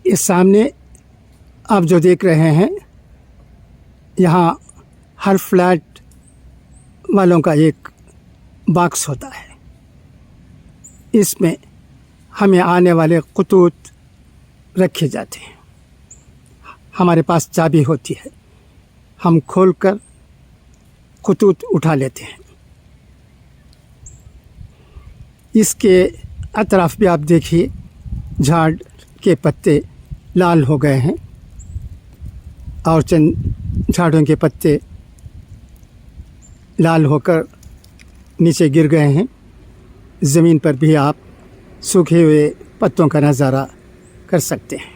इस सामने आप जो देख रहे हैं, यहाँ हर फ्लैट वालों का एक बॉक्स होता है। इसमें हमें आने वाले ख़ुतूत रखे जाते हैं। हमारे पास चाबी होती है, हम खोलकर ख़ुतूत उठा लेते हैं। इसके अतराफ़ भी आप देखिए, झाड़ के पत्ते लाल हो गए हैं और चंद झाड़ों के पत्ते लाल होकर नीचे गिर गए हैं। ज़मीन पर भी आप सूखे हुए पत्तों का नज़ारा कर सकते हैं।